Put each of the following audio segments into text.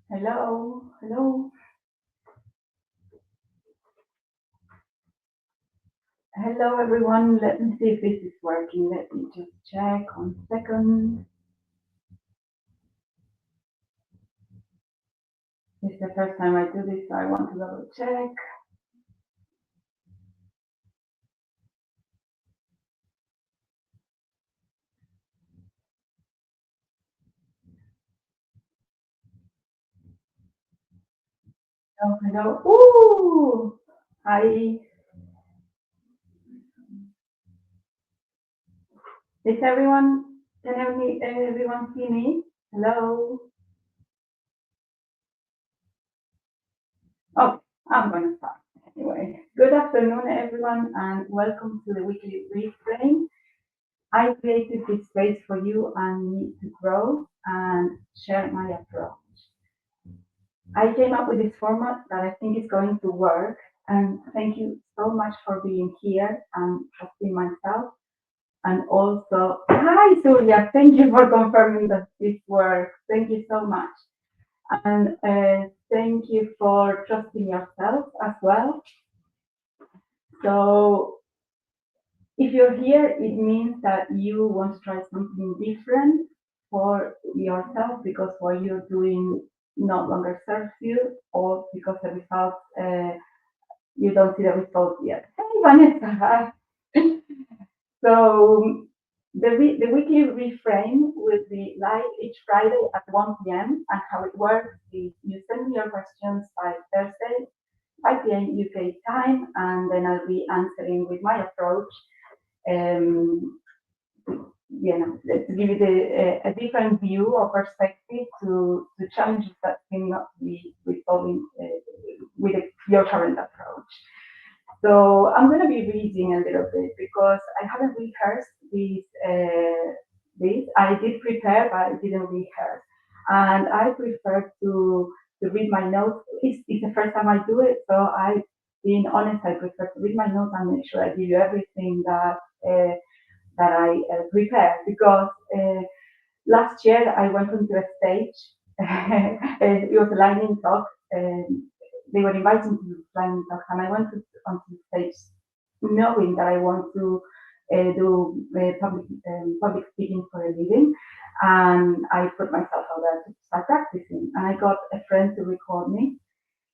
Hello, hello, hello everyone. Let me see if this is working. Let me just check 1 second. This is the first time I do this, so I want to double check. Oh, hello. Ooh, hi. Is everyone? Can everyone see me? Hello. Oh, I'm gonna start anyway. Good afternoon, everyone, and welcome to the weekly Reframe. I created this space for you and me to grow and share my approach. I came up with this format that I think is going to work. And thank you so much for being here and trusting myself. And also, hi, Surya. Thank you for confirming that this works. Thank you so much. And thank you for trusting yourself as well. So, if you're here, it means that you want to try something different for yourself because what you're doing no longer serves you, or because the results you don't see the results yet. Hey, Vanessa. So the weekly reframe will be live each Friday at 1 p.m. And how it works is you send me your questions by Thursday, 5 p.m. UK time, and then I'll be answering with my approach. Um, to give you a different view or perspective to challenges that cannot be resolving with your current approach. So I'm going to be reading a little bit because I haven't rehearsed this. I did prepare, but I didn't rehearse. And I prefer to read my notes. It's the first time I do it, so being honest, I prefer to read my notes and make sure I give you everything that I prepare because last year I went onto a stage. It was a lightning talk. They were inviting me to lightning talk, and I went onto the stage knowing that I want to do public speaking for a living, and I put myself out there to start practicing. And I got a friend to record me,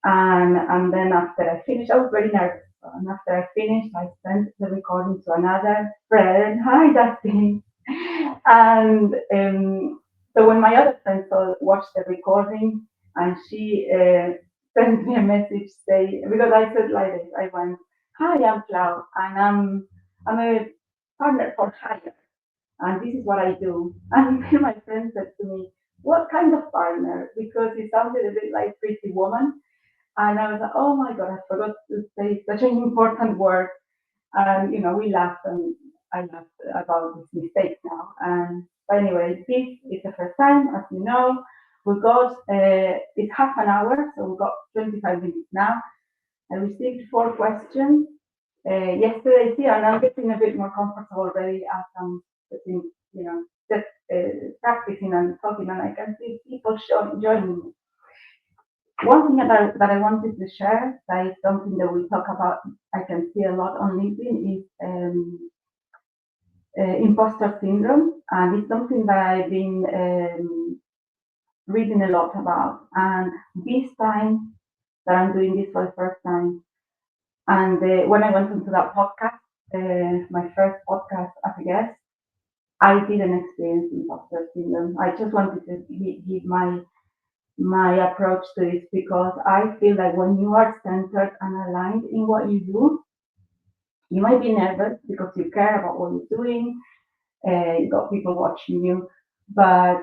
and then after I finished, I was very nervous. And after I finished, I sent the recording to another friend. Hi, Dustin. And so when my other friend watched the recording, and she sent me a message saying, because I said like this, I went, "Hi, I'm Clau, and I'm a partner for hire, and this is what I do." And my friend said to me, "What kind of partner?" Because it sounded a bit like Pretty Woman. And I was like, oh my God, I forgot to say such an important word. And, we laughed, and I laughed about this mistake now. And but anyway, this is the first time, as you know. We got, it's half an hour, so we got 25 minutes now. I received 4 questions yesterday here, and I'm getting a bit more comfortable already as I'm sitting, just, practicing and talking, and I can see people joining me. One thing that I wanted to share, that is something that we talk about, I can see a lot on LinkedIn, is imposter syndrome. And it's something that I've been reading a lot about. And this time that I'm doing this for the first time, and when I went into that podcast, my first podcast as a guest, I didn't experience imposter syndrome. I just wanted to give my approach to this because I feel like when you are centered and aligned in what you do, you might be nervous because you care about what you're doing. You got people watching you, but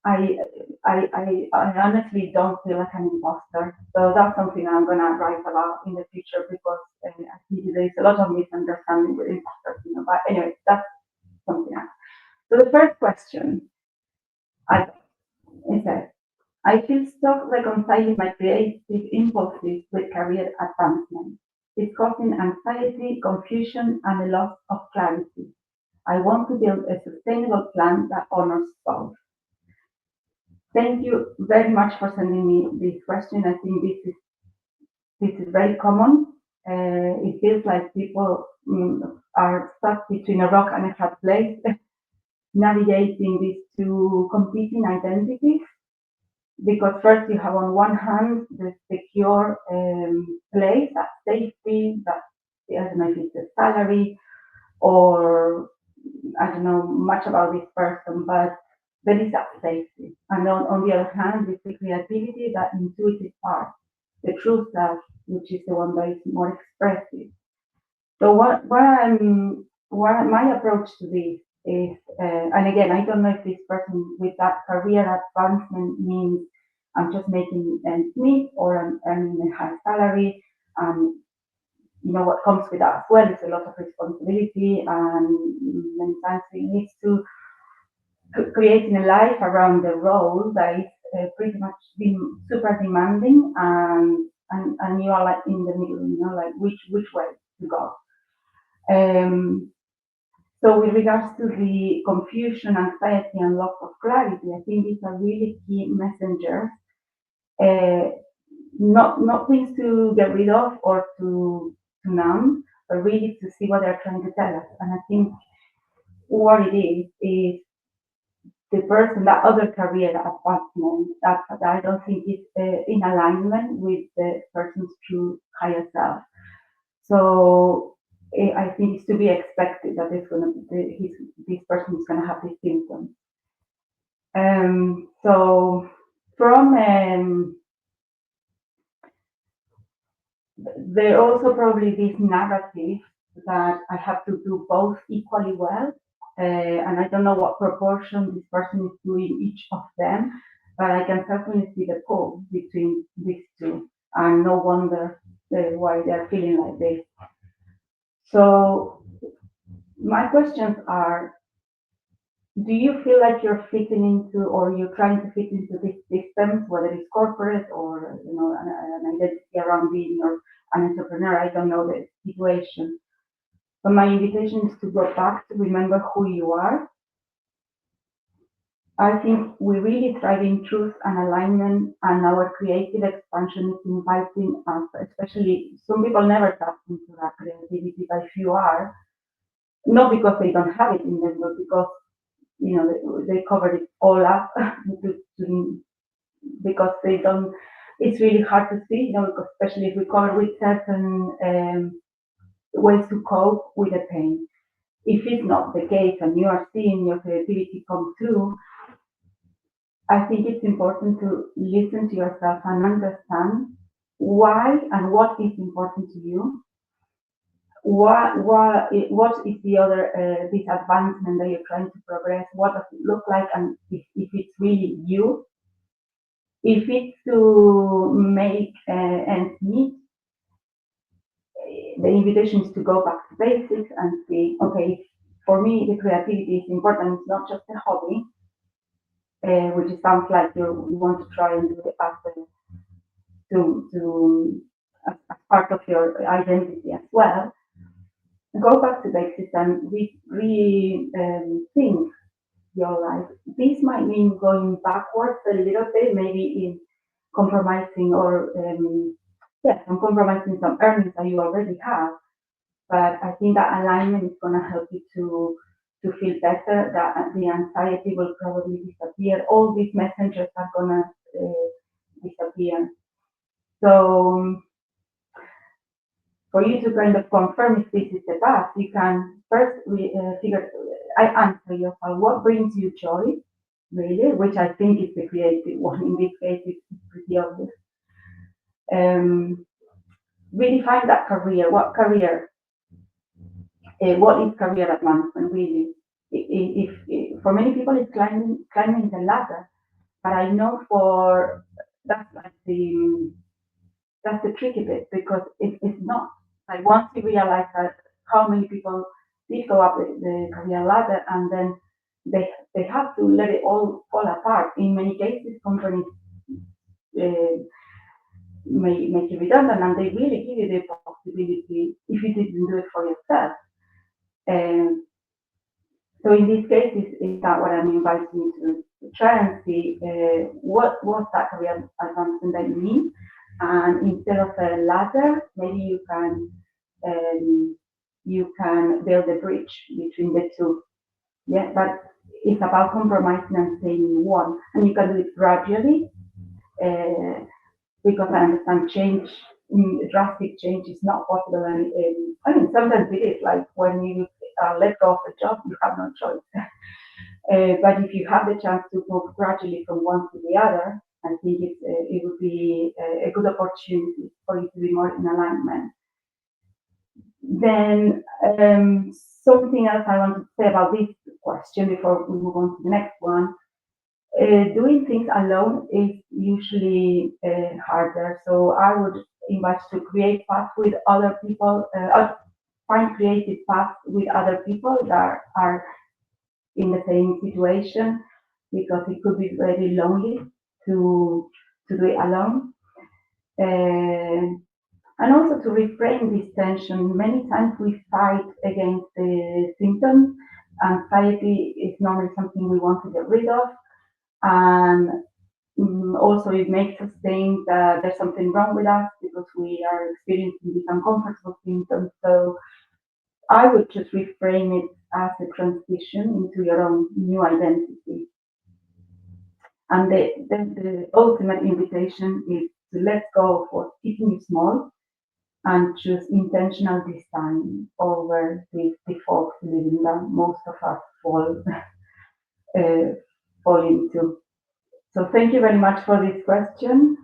I, I honestly don't feel like an imposter. So that's something I'm gonna write about in the future because I think there's a lot of misunderstanding with imposters. But anyway, that's something else. So the first question I is that I feel stuck reconciling my creative impulses with career advancement. It's causing anxiety, confusion, and a loss of clarity. I want to build a sustainable plan that honors both. Thank you very much for sending me this question. I think this is very common. It feels like people are stuck between a rock and a hard place, navigating these two competing identities. Because first you have on one hand the secure place, that safety, that I don't know if it's a salary or I don't know much about this person, but there is that safety. And on the other hand, it's the creativity, that intuitive part, the true self, which is the one that is more expressive. So what my approach to this is, and again, I don't know if this person with that career advancement means I'm just making ends meet or I'm earning a high salary. You know what comes with that as well is a lot of responsibility, and many times it leads to creating a life around the role that is pretty much super demanding, and you are like in the middle, you know, like which way to go. Um, so with regards to the confusion, anxiety, and lack of clarity, I think these are really key messengers. Uh, not things to get rid of or to numb, but really to see what they're trying to tell us. And I think what it is the person, that other career advancement, that I don't think is in alignment with the person's true higher self. So I think it's to be expected that this person is going to have these symptoms. So from there also probably this narrative that I have to do both equally well, and I don't know what proportion this person is doing each of them, but I can certainly see the pull between these two, and no wonder why they're feeling like this. So my questions are: do you feel like you're fitting into, or you're trying to fit into these systems, whether it's corporate or an identity around being or an entrepreneur? I don't know the situation, but my invitation is to go back to remember who you are. I think we really thrive in truth and alignment, and our creative expansion is inviting us, especially some people never tap into that creativity, but if you are, not because they don't have it in them, but because they covered it all up because they don't. It's really hard to see, because especially if we cover with certain ways to cope with the pain. If it's not the case and you are seeing your creativity come through, I think it's important to listen to yourself and understand why and what is important to you. What is the other this advancement that you're trying to progress? What does it look like? And if it's really you, if it's to make ends meet, the invitation is to go back to basics and say, okay, for me, the creativity is important. It's not just a hobby, which it sounds like you want to try and do it as part of your identity as well. Go back to basics and rethink your life. This might mean going backwards a little bit, maybe in compromising or compromising some earnings that you already have. But I think that alignment is going to help you to feel better. That the anxiety will probably disappear. All these messengers are going to disappear. So for you to kind of confirm if this is the path, you can first answer yourself what brings you joy, really, which I think is the creative one. In this case, it's pretty obvious. Redefine that career. What career? What is career advancement really? If for many people it's climbing the ladder, but I know for that's like that's the tricky bit because it's not. Like once you realize that how many people did go up the career ladder and then they have to let it all fall apart. In many cases, companies uh, may make you redundant and they really give you the possibility if you didn't do it for yourself. Um, so in this case, is that what I'm inviting you to try and see what's that career advancement that you need, and instead of a ladder, maybe you can build a bridge between the two. Yeah, but it's about compromising and staying in one, and you can do it gradually. Uh, because I understand change, drastic change is not possible. And I mean, sometimes it is like when you let go of a job, you have no choice. But if you have the chance to move gradually from one to the other, I think it would be a good opportunity for you to be more in alignment. Then something else I want to say about this question before we move on to the next one. Doing things alone is usually harder. So I would invite you to create paths with other people, find creative paths with other people that are in the same situation, because it could be very lonely to do it alone. Uh, and also to reframe this tension. Many times we fight against the symptoms. Anxiety is normally something we want to get rid of, and also it makes us think that there's something wrong with us because we are experiencing these uncomfortable symptoms. So I would just reframe it as a transition into your own new identity. And the ultimate invitation is to let go of what's keeping you small and choose intentional design over the default living that most of us uh, fall into. So thank you very much for this question.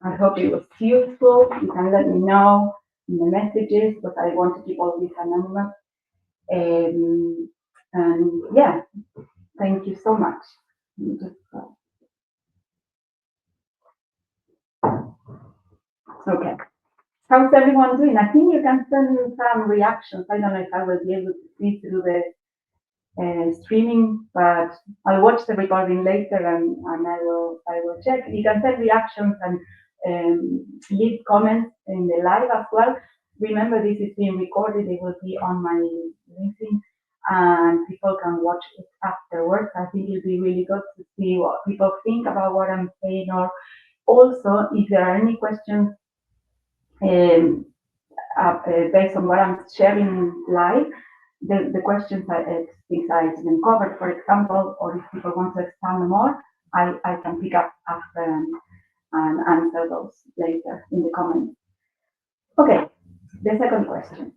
I hope it was useful. You can let me know in the messages, but I want to keep all this anonymous. And yeah, thank you so much. Okay. How's everyone doing? I think you can send some reactions. I don't know if I will be able to see through the streaming, but I'll watch the recording later, and I will check. You can send reactions and leave comments in the live as well. Remember, this is being recorded. It will be on my LinkedIn, and people can watch it afterwards. I think it'll be really good to see what people think about what I'm saying, or also if there are any questions um, based on what I'm sharing live, the questions things I didn't cover, for example, or if people want to expand more, I can pick up after and answer those later in the comments. Okay, the second question.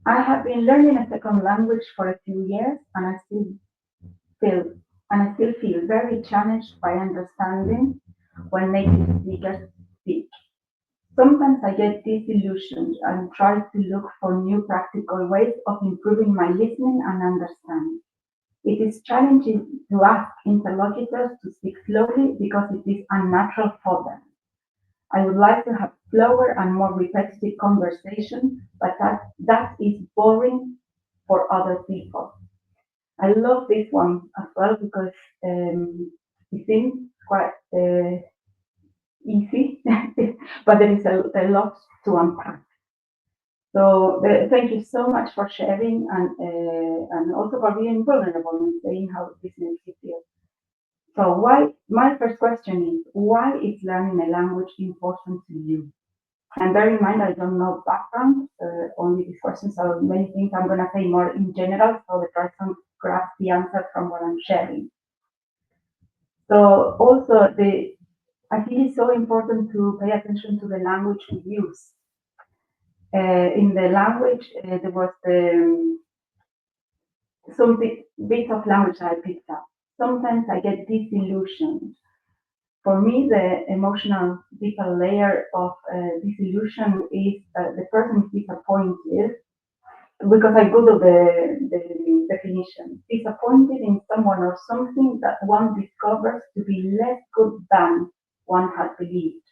I have been learning a second language for a few years, and feel I still feel very challenged by understanding when native speakers speak. Sometimes I get disillusioned and try to look for new practical ways of improving my listening and understanding. It is challenging to ask interlocutors to speak slowly because it is unnatural for them. I would like to have slower and more repetitive conversation, but that is boring for other people. I love this one as well because it seems quite easy, but there is a lot to unpack. So thank you so much for sharing and also for being vulnerable and saying how this makes you feel. So why, my first question is, why is learning a language important to you? And bear in mind, I don't know background, only this question, so many things I'm going to say more in general, so the person grabs the answer from what I'm sharing. So also I think it's so important to pay attention to the language we use. In the language, there was some bits of language I picked up. Sometimes I get disillusioned. For me, the emotional deeper layer of disillusion is the person is disappointed, because I googled the definition. Disappointed in someone or something that one discovers to be less good than one had believed.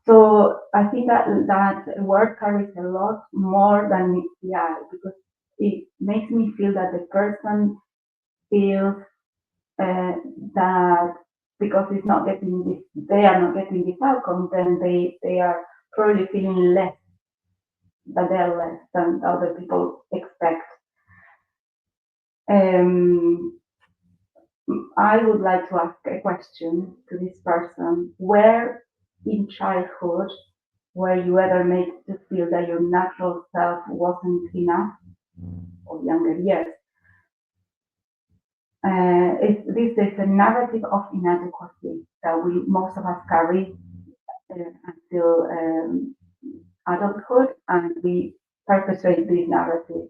So I think that word carries a lot more than meets the eye, because it makes me feel that the person feels that because it's not getting this, they are not getting this outcome, then they are probably feeling less, that they are less than other people expect. I would like to ask a question to this person. Where in childhood were you ever made to feel that your natural self wasn't enough, or younger years? This is a narrative of inadequacy that we most of us carry until adulthood, and we perpetuate this narrative.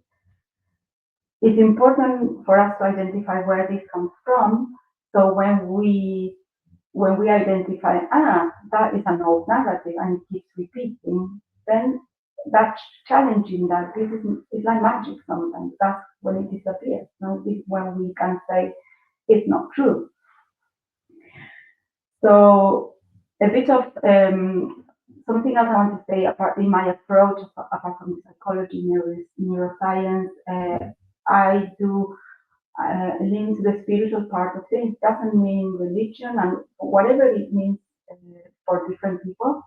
It's important for us to identify where this comes from. So when we identify, that is an old narrative and it keeps repeating, then that's challenging that this is it's like magic sometimes. That's when it disappears. No, this when we can say it's not true. So a bit of something else I want to say apart in my approach, apart from psychology, neuroscience, I do lean to the spiritual part of things. Doesn't mean religion and whatever it means for different people.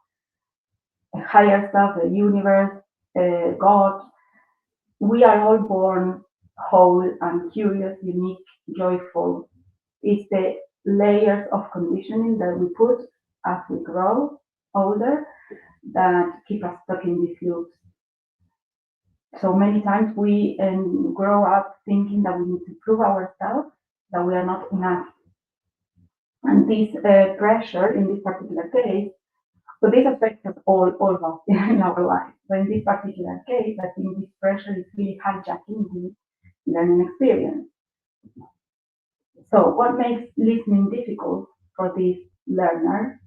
A higher self, the universe, God. We are all born whole and curious, unique, joyful. It's the layers of conditioning that we put as we grow older that keep us stuck in these loops. So many times we grow up thinking that we need to prove ourselves, that we are not enough. And this pressure in this particular case, so this affects us all of us in our life. So in this particular case, I think this pressure is really hijacking the learning experience. So what makes listening difficult for this learner?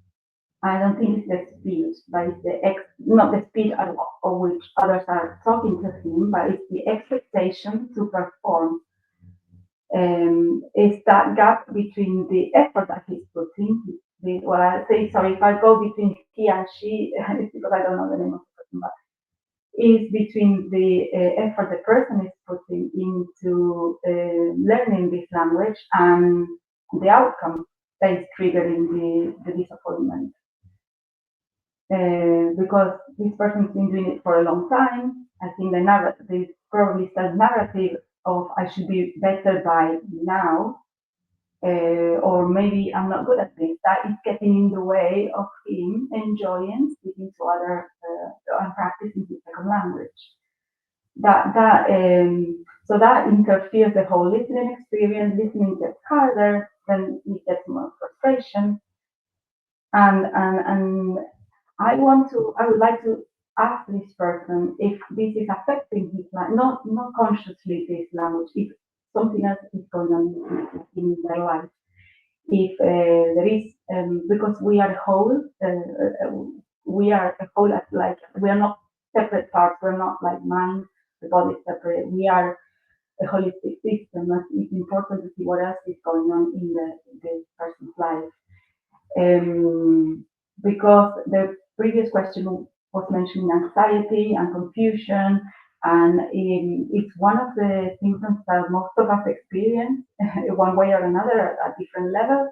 I don't think it's the speed, but it's not the speed at which others are talking to him, but it's the expectation to perform. It's that gap between the effort that he's putting. Well, I say sorry if I go between he and she, it's because I don't know the name of the person, but is between the effort the person is putting into learning this language and the outcome that is triggering the disappointment. Because this person's been doing it for a long time. I think the narrative, this probably self-narrative of I should be better by now, or maybe I'm not good at this. That is getting in the way of him enjoying speaking to other and practicing his second language. So that interferes the whole listening experience. Listening gets harder, then it gets more frustration, and I would like to ask this person if this is affecting his life, not consciously this language, if something else is going on in their life. If there is, because we are whole, we are a whole, like we are not separate parts, we're not like mind, the body is separate, we are a holistic system. It's important to see what else is going on in the person's life. Because the previous question was mentioning anxiety and confusion, and it's one of the symptoms that most of us experience one way or another at different levels.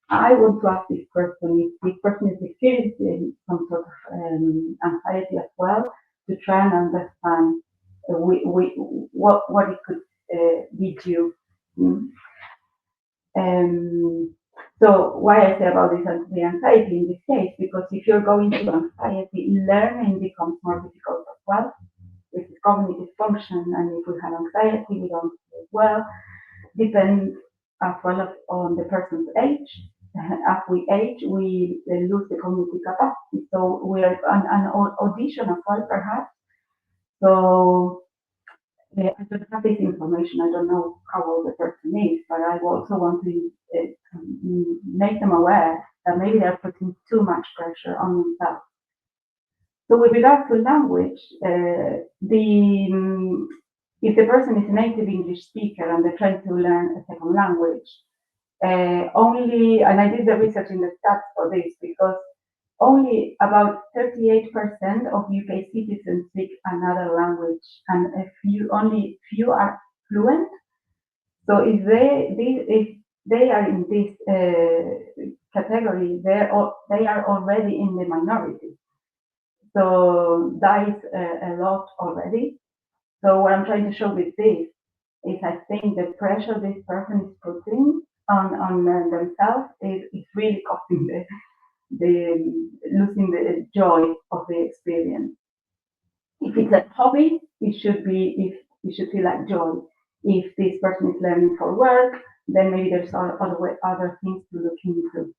I want to ask this person if this person is experiencing some sort of anxiety as well, to try and understand what it could be due. So why I say about this the anxiety in this case, because if you're going through anxiety, learning becomes more difficult as well. This is cognitive function, and if we have anxiety, we don't do it well. Depends as well on the person's age. As we age, we lose the cognitive capacity. So we are an audition as well, perhaps. So I don't have this information. I don't know how old the person is, but I also want to make them aware that maybe they're putting too much pressure on themselves. So with regards to language, if the person is a native English speaker and they're trying to learn a second language, and I did the research in the stats for this because only about 38% of UK citizens speak another language, and only few are fluent. So if they are in this category, they are already in the minority. So that is a lot already. So what I'm trying to show with this is I think the pressure this person is putting on themselves, it's really costing the losing the joy of the experience. If it's a hobby, it should feel like joy. If this person is learning for work, then maybe there's other things to look into.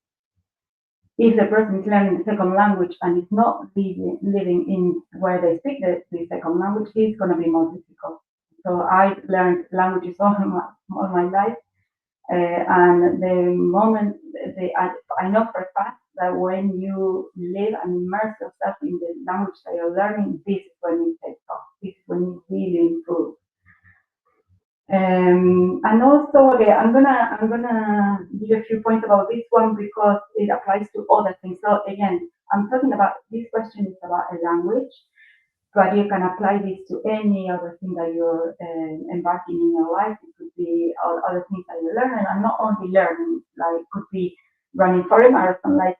If the person is learning the second language and is not living in where they speak the second language, it's going to be more difficult. So I learned languages all my life, and the moment I know for a fact that when you live and immerse yourself in the language that you're learning, this is when it takes off. This is when you really improve. And also, okay, I'm gonna give a few points about this one because it applies to other things. So again, I'm talking about this question is about a language, but you can apply this to any other thing that you're embarking in your life. It could be all other things that you're learning, and not only learning. Like it could be running for a marathon. Like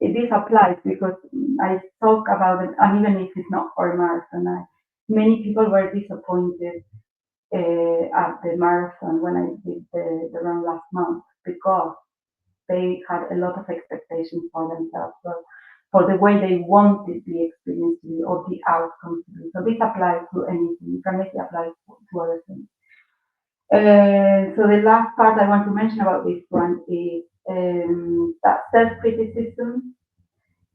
this applies because I talk about it, and even if it's not for a marathon, many people were disappointed at the marathon when I did the run last month because they had a lot of expectations for themselves, for the way they wanted the experience to be or the outcome to be. So this applies to anything. You can make it apply to other things. So the last part I want to mention about this one is that self-criticism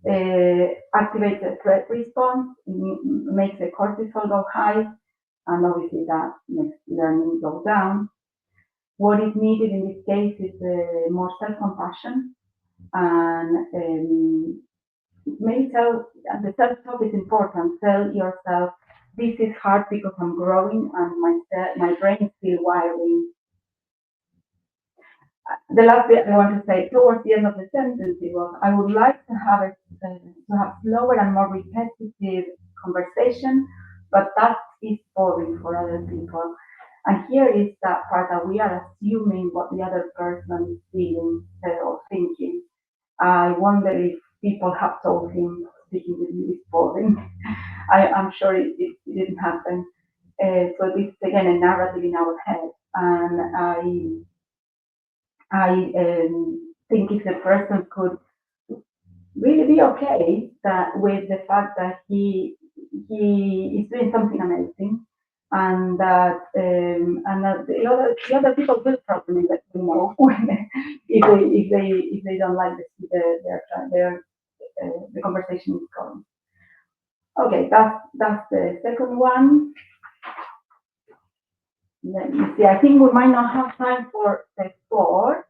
activates a threat response, makes the cortisol go high, and obviously that makes learning go down. What is needed in this case is more self-compassion and maybe the self-talk is important. Tell yourself, this is hard because I'm growing and my brain is still wiring. The last bit I want to say towards the end of the sentence was, I would like to have slower and more repetitive conversation, but that is boring for other people. And here is that part that we are assuming what the other person is feeling or thinking. I wonder if people have told him speaking with you is boring. I'm sure it didn't happen. So this is again a narrative in our head, and I think if the person could really be okay that with the fact that he is doing something amazing, and that the other people will probably let them know when, if they don't like the conversation is going. Okay, that's the second one. Let me see. I think we might not have time for the fourth.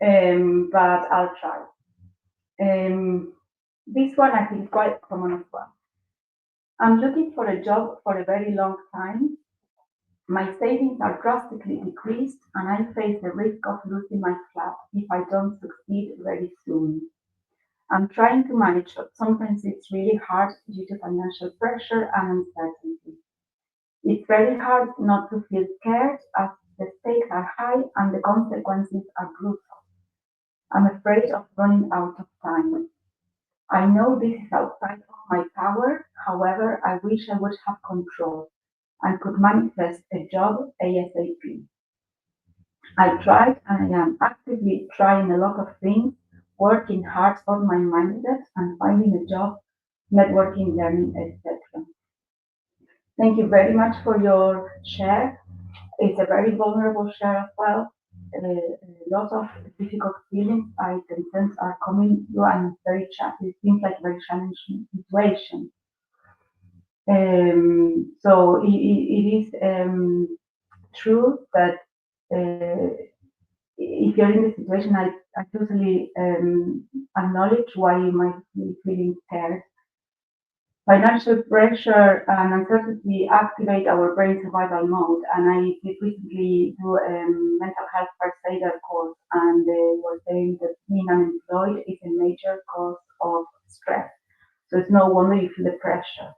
But I'll try. This one I think is quite common as well. I'm looking for a job for a very long time. My savings are drastically decreased, and I face the risk of losing my flat if I don't succeed very soon. I'm trying to manage, but sometimes it's really hard due to financial pressure and uncertainty. It's very hard not to feel scared as the stakes are high and the consequences are brutal. I'm afraid of running out of time. I know this is outside of my power, however, I wish I would have control and could manifest a job ASAP. I tried and I am actively trying a lot of things, working hard on my mindset and finding a job, networking, learning, etc. Thank you very much for your share. It's a very vulnerable share as well. A lot of difficult feelings I can sense are coming through, and it seems like a very challenging situation. So it is true that if you're in this situation, I totally acknowledge why you might be feeling scared. Financial pressure and uncertainty activate our brain survival mode, and I did recently do a mental health first aider course, and they were saying that being unemployed is a major cause of stress. So it's no wonder you feel the pressure.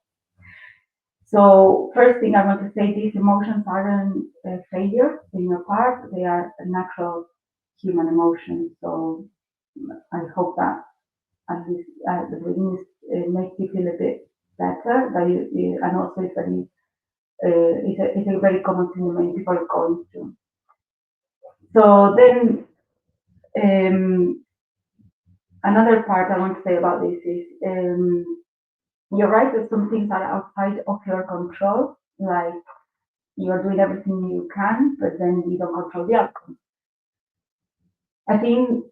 So first thing I want to say, these emotions aren't a failure in your part; they are a natural human emotions. So I hope that at least at the beginning makes you feel a bit better. That and also if that It's a very common thing many people are going through. So then, another part I want to say about this is, you're right that some things are outside of your control, like you're doing everything you can, but then you don't control the outcome. I think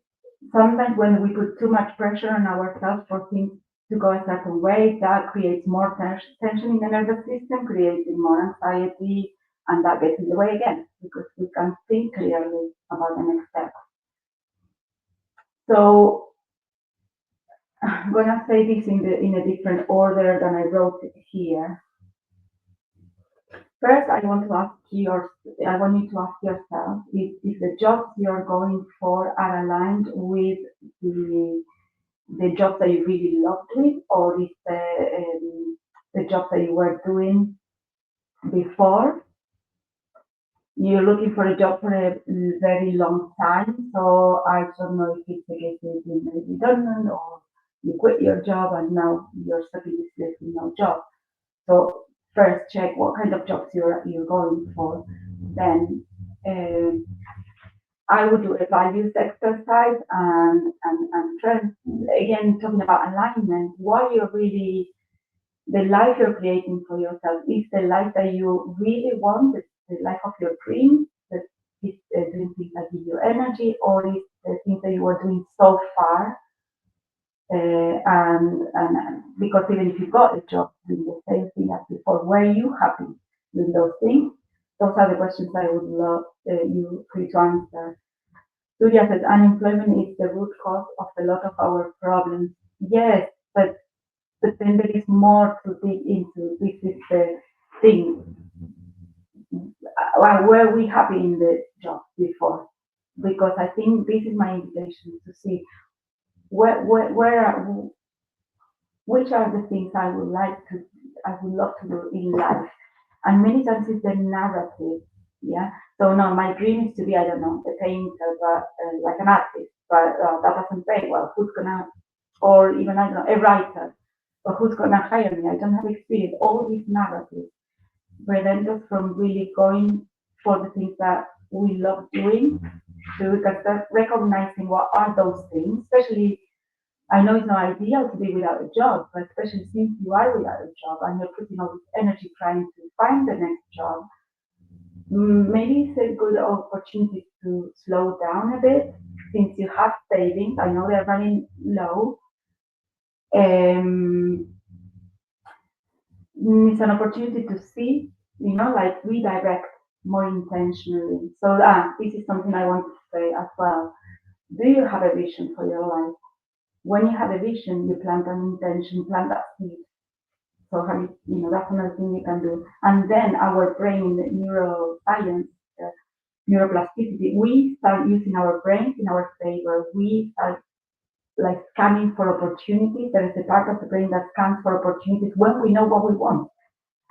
sometimes when we put too much pressure on ourselves for things to go a certain way, that creates more tension in the nervous system, creating more anxiety, and that gets in the way again because we can't think clearly about the next step. So I'm gonna say this in a different order than I wrote it here. First, I want you to ask yourself if the jobs you're going for are aligned with the the jobs that you really loved with, or if the jobs that you were doing before. You're looking for a job for a very long time, so I don't know if it's the case you've been made redundant or you quit your job and now you're stuck in this place with no job. So first check what kind of jobs you're going for. Then I would do a values exercise and try, again talking about alignment, what you're really the life you're creating for yourself is the life that you really want, the life of your dreams, that is doing things that give you energy, or is the things that you were doing so far. And because even if you got a job doing the same thing as before, were you happy with those things? Those are the questions I would love you to answer. Julia says unemployment is the root cause of a lot of our problems. Yes, but then there is more to dig into. This is the thing. Were we happy in the job before? Because I think this is my invitation to see where are, which are the things I would love to do in life. And many times it's the narrative. Yeah. So no, my dream is to be, I don't know, a painter, but like an artist, but that doesn't pay well. Who's gonna, or even, I don't know, a writer, but who's gonna hire me? I don't have experience. All these narratives prevent us from really going for the things that we love doing. So we can start recognizing what are those things, especially I know it's not ideal to be without a job, but especially since you are without a job and you're putting all this energy trying to find the next job, maybe it's a good opportunity to slow down a bit since you have savings. I know they're running low. It's an opportunity to see, like redirect more intentionally. So this is something I want to say as well. Do you have a vision for your life? When you have a vision, you plant an intention, plant that seed. So that's another thing you can do. And then our brain in the neuroscience, neuroplasticity, we start using our brains in our favor. We start like scanning for opportunities. There is a part of the brain that scans for opportunities when we know what we want.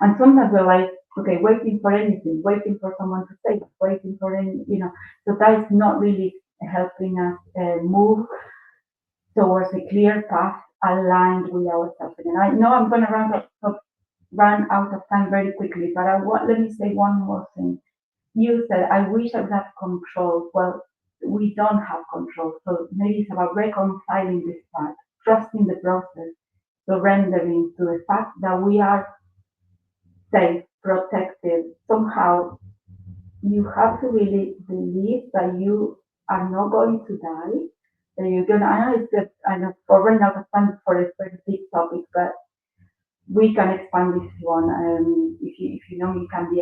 And sometimes we're like, okay, waiting for anything, waiting for someone to say, waiting for so that is not really helping us move towards a clear path aligned with ourselves. And I know I'm going to run out of time very quickly, but let me say one more thing. You said, I wish I would have control. Well, we don't have control. So maybe it's about reconciling this part, trusting the process, surrendering to the fact that we are safe, protected. Somehow you have to really believe that you are not going to die. That you're gonna. I know it's good. I know we're running out of time for a specific topic, but we can expand this one. If you know, you can be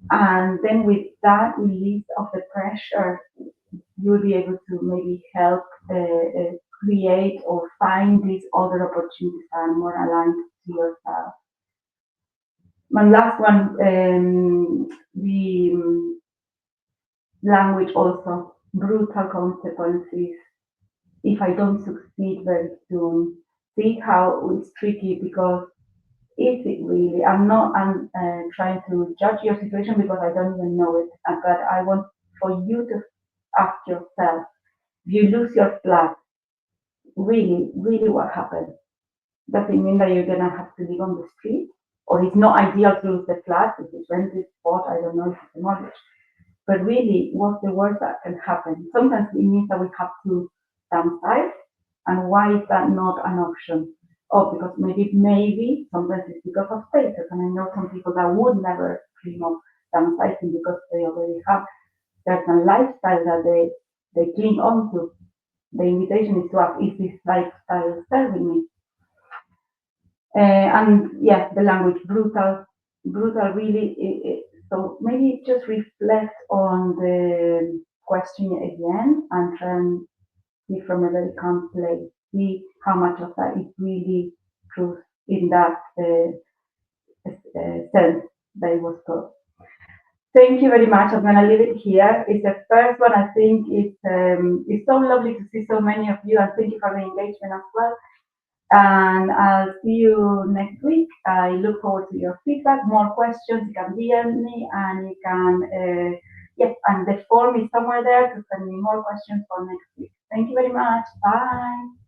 and then with that release of the pressure, you'll be able to maybe help create or find these other opportunities that are more aligned to yourself. My last one, the language also, brutal consequences if I don't succeed very soon. See how it's tricky because is it really? I'm trying to judge your situation because I don't even know it, but I want for you to ask yourself, if you lose your flat, really, really what happened? Does it mean that you're gonna have to live on the street? or it's not ideal to lose the flat, if it's rented, bought, I don't know if it's a mortgage. But really, what's the worst that can happen? Sometimes it means that we have to downsize, and why is that not an option? Oh, because maybe sometimes it's because of status, and I know some people that would never dream of downsizing because they already have certain lifestyle that they cling on to. The invitation is to ask, is this lifestyle serving me? And yes, the language brutal really. So maybe just reflect on the question again and try and see from a very calm place, see how much of that is really truth in that sense that it was taught. Thank you very much. I'm going to leave it here. It's the first one. I think it's so lovely to see so many of you, and thank you for the engagement as well. And I'll see you next week. I look forward to your feedback. More questions, you can DM me, and you can, yes, and the form is somewhere there to send me more questions for next week. Thank you very much. Bye.